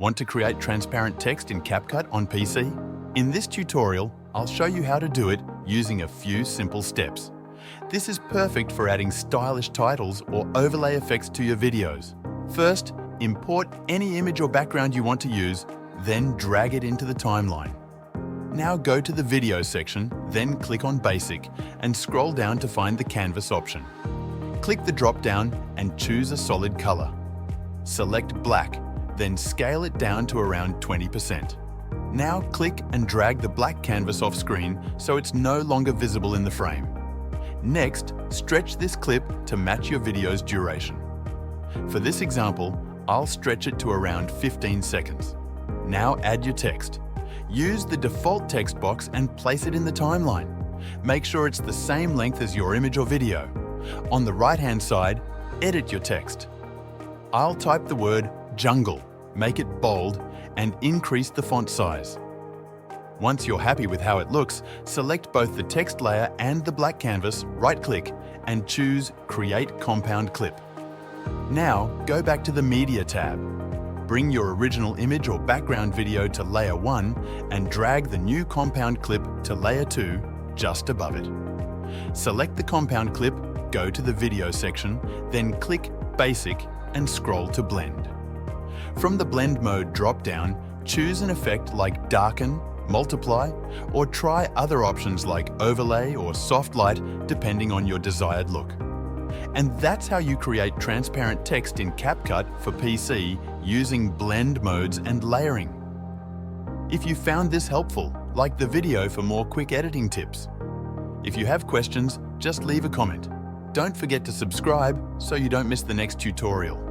Want to create transparent text in CapCut on PC? In this tutorial, I'll show you how to do it using a few simple steps. This is perfect for adding stylish titles or overlay effects to your videos. First, import any image or background you want to use, then drag it into the timeline. Now go to the video section, then click on Basic and scroll down to find the canvas option. Click the drop-down and choose a solid color. Select black, then scale it down to around 20%. Now click and drag the black canvas off screen so it's no longer visible in the frame. Next, stretch this clip to match your video's duration. For this example, I'll stretch it to around 15 seconds. Now add your text. Use the default text box and place it in the timeline. Make sure it's the same length as your image or video. On the right-hand side, edit your text. I'll type the word jungle, make it bold, and increase the font size. Once you're happy with how it looks, select both the text layer and the black canvas, right-click, and choose Create Compound Clip. Now, go back to the Media tab. Bring your original image or background video to Layer 1 and drag the new compound clip to Layer 2 just above it. Select the compound clip, go to the Video section, then click Basic and scroll to Blend. From the Blend Mode drop-down, choose an effect like Darken, Multiply, or try other options like Overlay or Soft Light depending on your desired look. And that's how you create transparent text in CapCut for PC using blend modes and layering. If you found this helpful, like the video for more quick editing tips. If you have questions, just leave a comment. Don't forget to subscribe so you don't miss the next tutorial.